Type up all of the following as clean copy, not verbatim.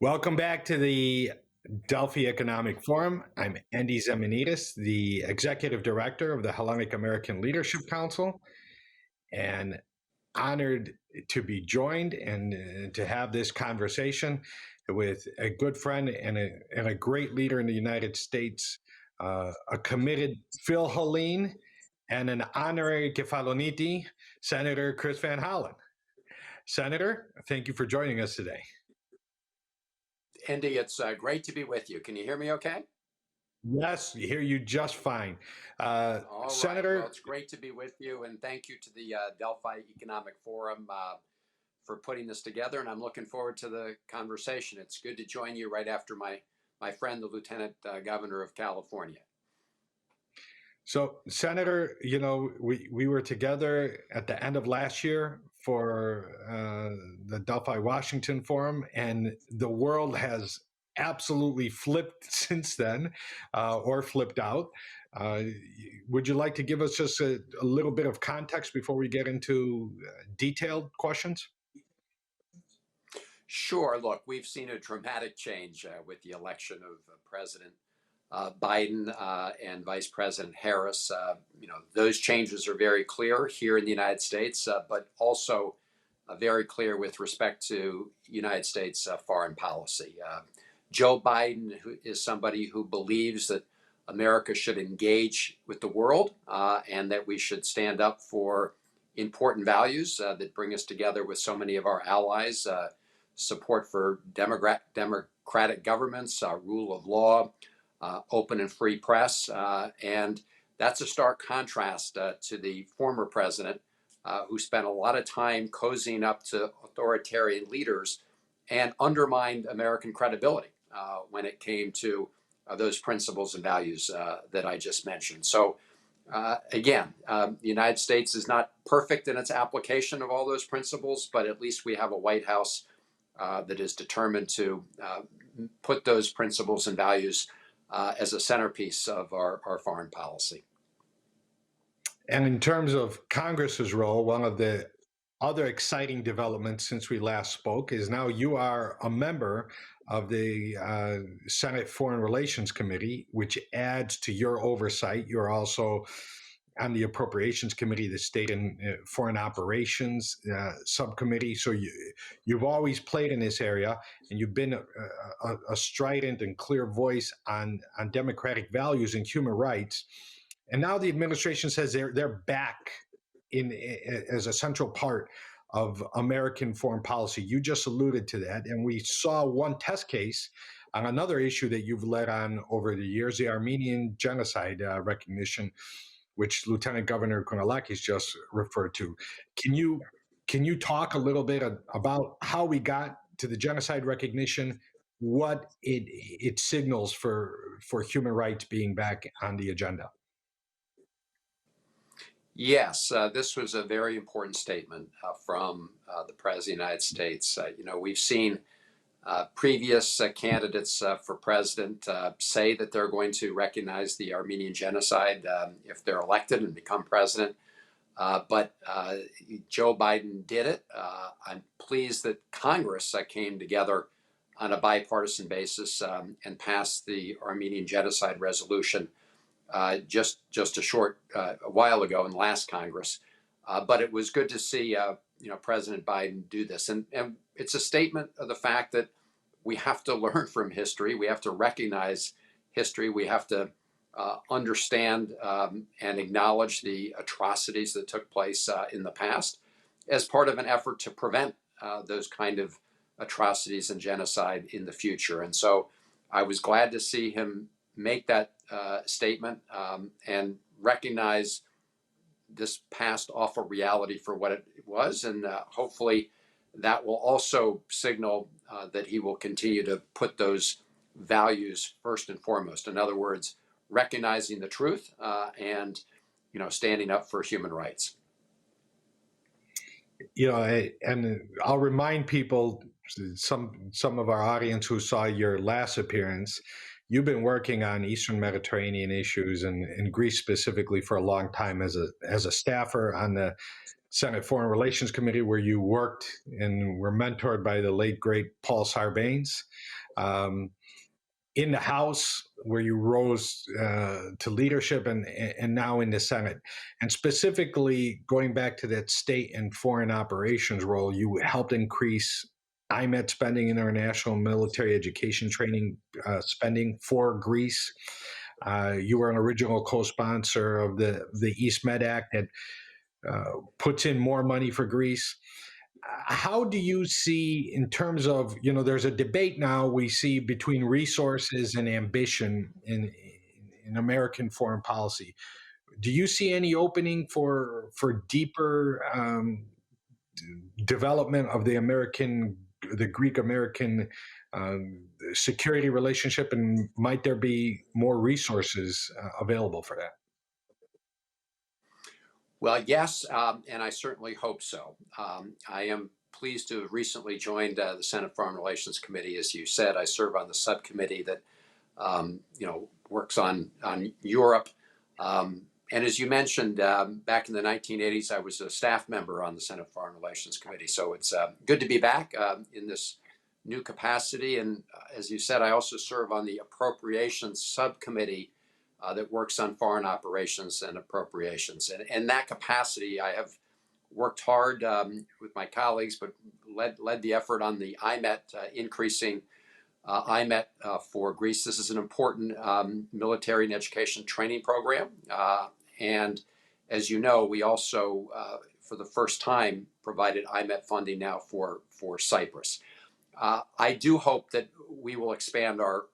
Welcome back to the Delphi Economic Forum. I'm Endy Zemenides, the Executive Director of the Hellenic American Leadership Council, and honored to be joined and to have this conversation with a good friend and a great leader in the United States, a committed Phil Hollen, and an honorary Kefaloniti, Senator Chris Van Hollen. Senator, thank you for joining us today. Endy, it's great to be with you. Can you hear me okay? Yes, we hear you just fine. All right. Senator, Well, it's great to be with you, and thank you to the Delphi Economic Forum for putting this together, and I'm looking forward to the conversation. It's good to join you right after my friend, the Lieutenant Governor of California. so Senator, we were together at the end of last year for the Delphi Washington Forum, and the world has absolutely flipped since then, or flipped out. Uh, would you like to give us just a little bit of context before we get into detailed questions? Sure. Look, we've seen a dramatic change with the election of President Biden and Vice President Harris. Those changes are very clear here in the United States, but also very clear with respect to United States foreign policy. Joe Biden is somebody who believes that America should engage with the world and that we should stand up for important values that bring us together with so many of our allies. Support for democratic governments, rule of law, open and free press. And that's a stark contrast to the former president who spent a lot of time cozying up to authoritarian leaders and undermined American credibility when it came to those principles and values that I just mentioned. So again, the United States is not perfect in its application of all those principles, but at least we have a White House that is determined to put those principles and values as a centerpiece of our foreign policy. And in terms of Congress's role, one of the other exciting developments since we last spoke is now you are a member of the Senate Foreign Relations Committee, which adds to your oversight. You're also on the Appropriations Committee, the State and Foreign Operations Subcommittee. So you've always played in this area, and you've been a strident and clear voice on democratic values and human rights. And now the administration says they're back in as a central part of American foreign policy. You just alluded to that, and we saw one test case on another issue that you've led on over the years, the Armenian genocide recognition, which Lieutenant Governor Konalakis just referred to. Can you talk a little bit about how we got to the genocide recognition, what it signals for human rights being back on the agenda? Yes, this was a very important statement from the President of the United States. We've seen previous candidates for president say that they're going to recognize the Armenian genocide if they're elected and become president. But Joe Biden did it. I'm pleased that Congress came together on a bipartisan basis and passed the Armenian genocide resolution just a while ago in the last Congress. But it was good to see President Biden do this, and it's a statement of the fact that we have to learn from history. We have to recognize history. We have to understand and acknowledge the atrocities that took place in the past as part of an effort to prevent those kind of atrocities and genocide in the future. And so I was glad to see him make that statement and recognize this past awful reality for what it was. And hopefully that will also signal that he will continue to put those values first and foremost. In other words, recognizing the truth and standing up for human rights. And I'll remind people, some of our audience who saw your last appearance, you've been working on Eastern Mediterranean issues and Greece specifically for a long time as a staffer on the Senate Foreign Relations Committee, where you worked and were mentored by the late great Paul Sarbanes. In the House, where you rose to leadership, and now in the Senate. And specifically, going back to that state and foreign operations role, you helped increase IMET spending, international military education training spending for Greece. You were an original co-sponsor of the East Med Act that puts in more money for Greece. How do you see, in terms of, there's a debate now we see between resources and ambition in American foreign policy. Do you see any opening for deeper development of the Greek American security relationship, and might there be more resources available for that? Well, yes, and I certainly hope so. I am pleased to have recently joined the Senate Foreign Relations Committee. As you said, I serve on the subcommittee that works on Europe. And as you mentioned, back in the 1980s, I was a staff member on the Senate Foreign Relations Committee. So it's good to be back in this new capacity. And as you said, I also serve on the Appropriations Subcommittee that works on foreign operations and appropriations. And in that capacity, I have worked hard with my colleagues, but led the effort on the IMET, increasing IMET for Greece. This is an important military and education training program. And as you know, we also, for the first time, provided IMET funding now for Cyprus. I do hope that we will expand our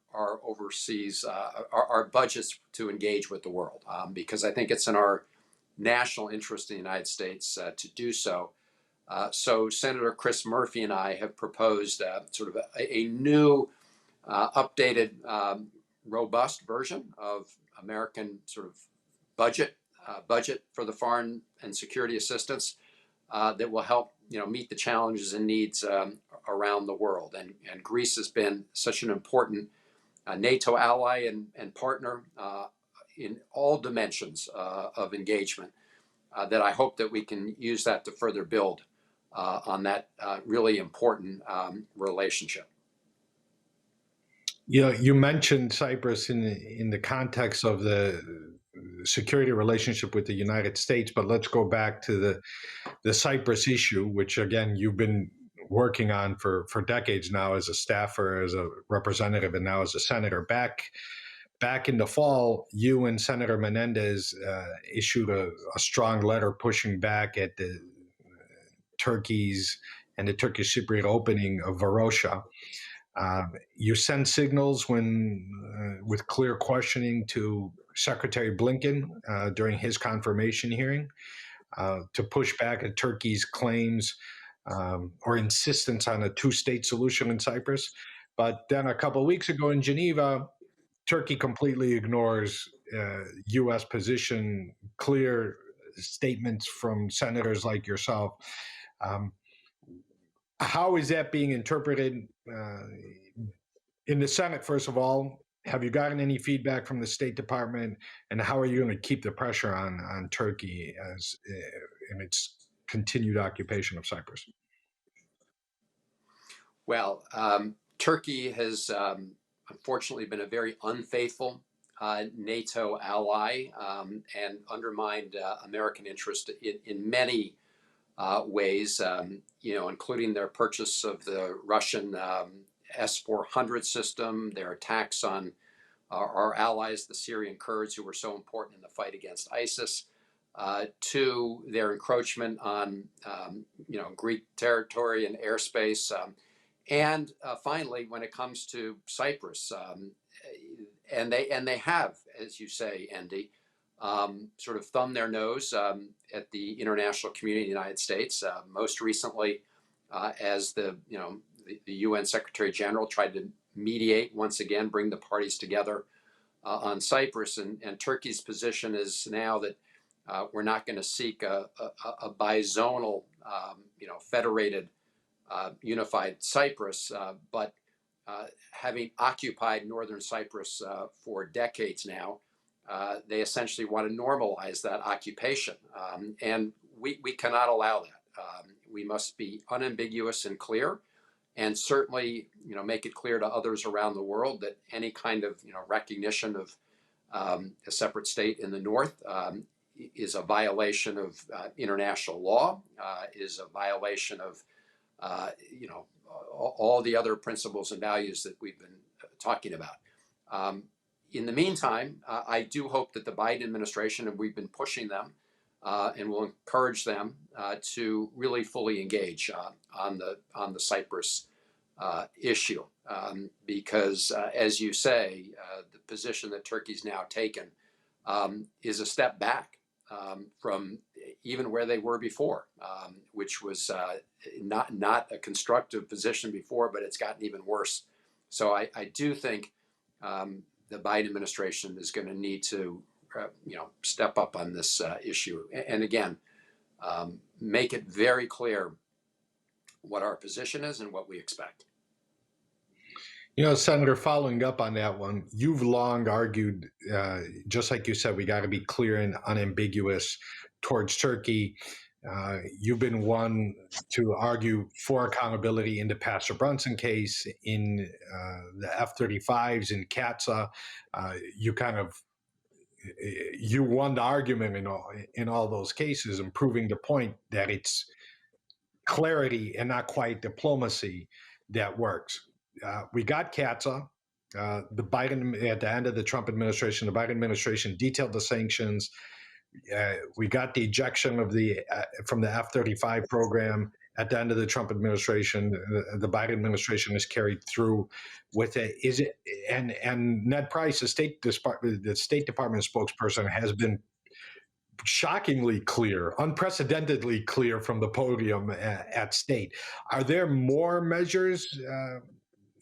overseas, our budgets to engage with the world, because I think it's in our national interest in the United States to do so. So Senator Chris Murphy and I have proposed sort of a new, updated, robust version of American sort of budget for the foreign and security assistance that will help meet the challenges and needs around the world. And Greece has been such an important NATO ally and partner in all dimensions of engagement that I hope that we can use that to further build on that really important relationship. You mentioned Cyprus in the context of the security relationship with the United States, but let's go back to the Cyprus issue, which again you've been working on for decades now as a staffer, as a representative, and now as a senator. Back in the fall, you and Senator Menendez issued a strong letter pushing back at the Turkey's and the Turkish Cypriot opening of Varosha. You sent signals with clear questioning to Secretary Blinken during his confirmation hearing to push back at Turkey's claims or insistence on a two-state solution in Cyprus. But then a couple of weeks ago in Geneva, Turkey completely ignores U.S. position, clear statements from senators like yourself. How is that being interpreted in the Senate, first of all? Have you gotten any feedback from the State Department? And how are you going to keep the pressure on Turkey in its continued occupation of Cyprus? Well, Turkey has unfortunately been a very unfaithful NATO ally and undermined American interest in many ways, including their purchase of the Russian S-400 system, their attacks on our allies, the Syrian Kurds, who were so important in the fight against ISIS, to their encroachment on Greek territory and airspace, and finally, when it comes to Cyprus, and they have, as you say, Endy, sort of thumbed their nose at the international community in the United States. Most recently, as the UN Secretary General tried to mediate once again, bring the parties together on Cyprus, and Turkey's position is now that we're not going to seek a bizonal, federated, unified Cyprus, but having occupied northern Cyprus for decades now, they essentially want to normalize that occupation. And we cannot allow that. We must be unambiguous and clear, and certainly, make it clear to others around the world that any kind of, recognition of a separate state in the north is a violation of international law, is a violation of, all the other principles and values that we've been talking about. In the meantime, I do hope that the Biden administration, and we've been pushing them, and will encourage them to really fully engage on the Cyprus issue, because, as you say, the position that Turkey's now taken is a step back from even where they were before, which was not a constructive position before, but it's gotten even worse. So I do think the Biden administration is going to need to, step up on this issue, and again, make it very clear what our position is and what we expect. Senator, following up on that one, you've long argued, just like you said, we got to be clear and unambiguous towards Turkey. You've been one to argue for accountability in the Pastor Brunson case, in the F-35s, in Katsa. You won the argument in all those cases, and proving the point that it's clarity and not quite diplomacy that works. We got Katsa. The Biden, at the end of the Trump administration, the Biden administration detailed the sanctions. We got the ejection of from the F-35 program at the end of the Trump administration. The Biden administration has carried through with it. And Ned Price, the State Department spokesperson, has been shockingly clear, unprecedentedly clear from the podium at state. Are there more measures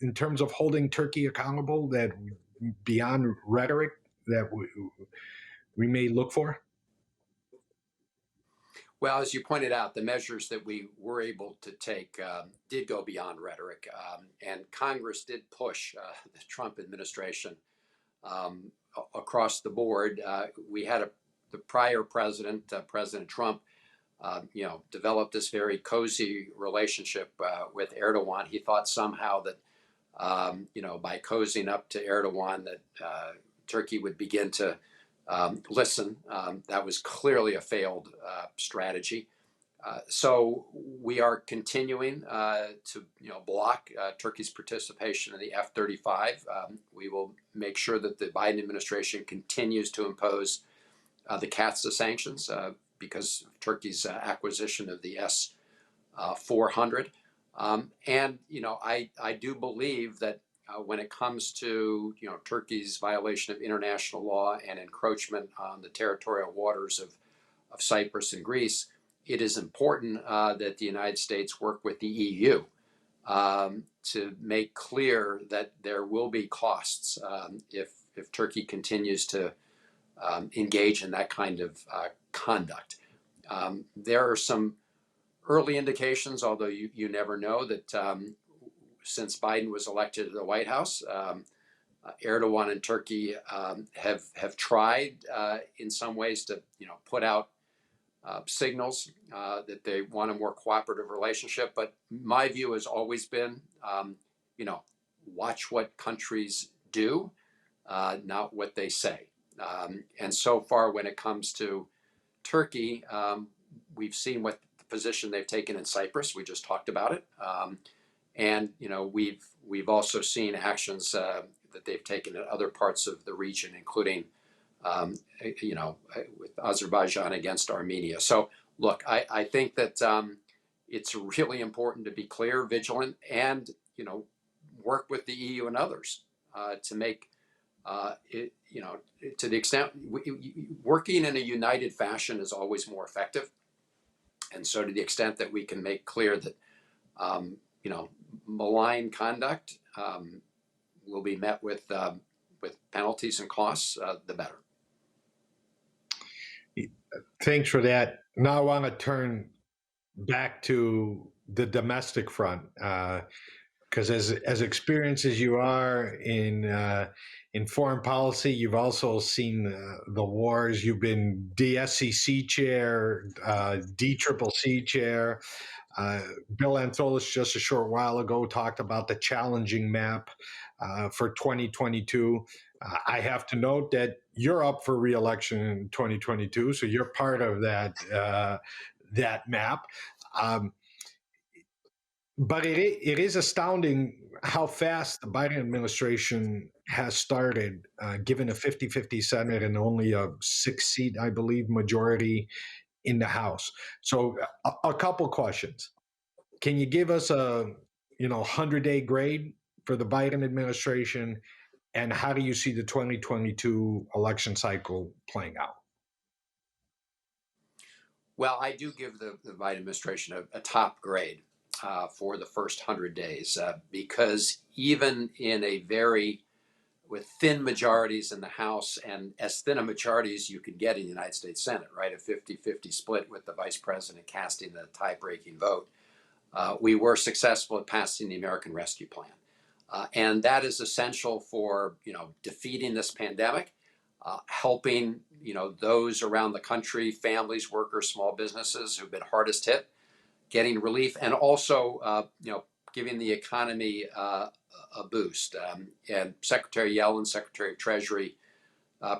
in terms of holding Turkey accountable that beyond rhetoric that we may look for? Well, as you pointed out, the measures that we were able to take did go beyond rhetoric, and Congress did push the Trump administration across the board. We had the prior president, President Trump, developed this very cozy relationship with Erdogan. He thought somehow that, by cozying up to Erdogan, that Turkey would begin to listen. That was clearly a failed strategy. So we are continuing to block Turkey's participation in the F-35. We will make sure that the Biden administration continues to impose the CAATSA sanctions because of Turkey's acquisition of the S-400. And I do believe that when it comes to Turkey's violation of international law and encroachment on the territorial waters of Cyprus and Greece, it is important that the United States work with the EU to make clear that there will be costs if Turkey continues to engage in that kind of conduct. There are some early indications, although you never know, that since Biden was elected to the White House, Erdogan and Turkey have tried in some ways to put out signals that they want a more cooperative relationship. But my view has always been, watch what countries do, not what they say. And so far, when it comes to Turkey, we've seen what the position they've taken in Cyprus. We just talked about it. And we've also seen actions that they've taken in other parts of the region, including with Azerbaijan against Armenia. So look, I think that it's really important to be clear, vigilant, and work with the EU and others to make it. To the extent working in a united fashion is always more effective. And so, to the extent that we can make clear that malign conduct will be met with penalties and costs, the better. Thanks for that. Now I want to turn back to the domestic front. because as experienced as you are in foreign policy, you've also seen the wars. You've been DSCC chair, DCCC chair. Bill Antholis just a short while ago talked about the challenging map for 2022. I have to note that you're up for re-election in 2022, so you're part of that map. But it is astounding how fast the Biden administration has started, given a 50-50 Senate and only a 6-seat, I believe, majority in the House. So a couple questions. Can you give us a 100-day grade for the Biden administration, and how do you see the 2022 election cycle playing out? Well, I do give the Biden administration a top grade for the first 100 days because even in with thin majorities in the House and as thin a majority as you could get in the United States Senate, right, a 50-50 split with the vice president casting the tie-breaking vote, we were successful at passing the American Rescue Plan. And that is essential for, defeating this pandemic, helping, those around the country, families, workers, small businesses who've been hardest hit, getting relief, and also, giving the economy a boost. And Secretary Yellen, Secretary of Treasury,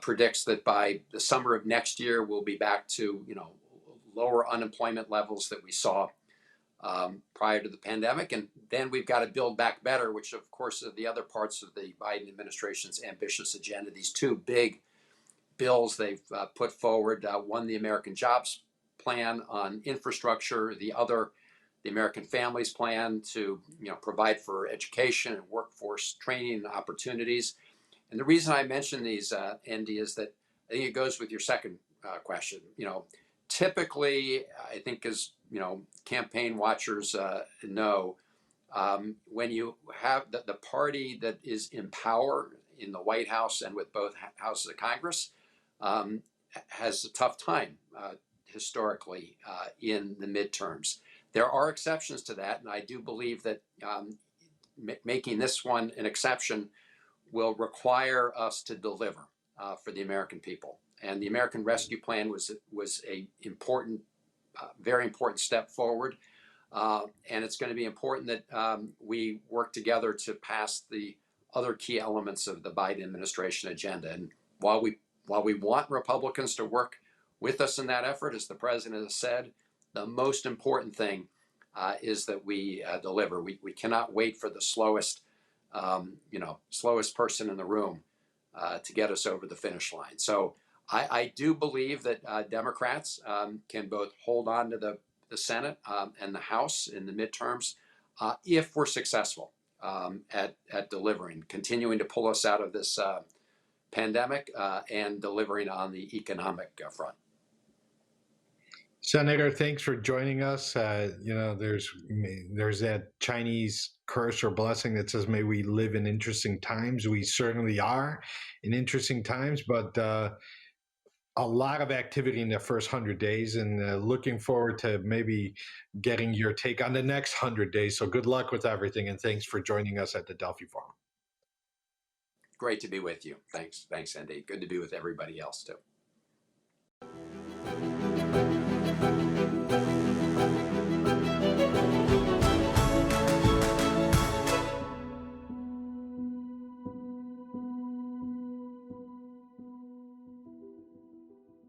predicts that by the summer of next year, we'll be back to, lower unemployment levels that we saw prior to the pandemic. And then we've got to build back better, which of course are the other parts of the Biden administration's ambitious agenda. These two big bills they've put forward, one, the American Jobs Plan on infrastructure, the other, the American Families Plan to provide for education and workforce training opportunities. And the reason I mention these, Endy, is that I think it goes with your second question. Typically, I think as campaign watchers know, when you have the party that is in power in the White House and with both houses of Congress has a tough time historically in the midterms. There are exceptions to that, and I do believe that making this one an exception will require us to deliver for the American people. And the American Rescue Plan was a important, very important step forward. And it's going to be important that we work together to pass the other key elements of the Biden administration agenda. And while we want Republicans to work with us in that effort, as the president has said, the most important thing is that we deliver. We cannot wait for the slowest person in the room to get us over the finish line. So I do believe that Democrats can both hold on to the Senate and the House in the midterms if we're successful at delivering, continuing to pull us out of this pandemic and delivering on the economic front. Senator, thanks for joining us. There's that Chinese curse or blessing that says, may we live in interesting times. We certainly are in interesting times, but a lot of activity in the first 100 days, and looking forward to maybe getting your take on the next 100 days. So good luck with everything, and thanks for joining us at the Delphi Forum. Great to be with you. Thanks, Endy. Good to be with everybody else too.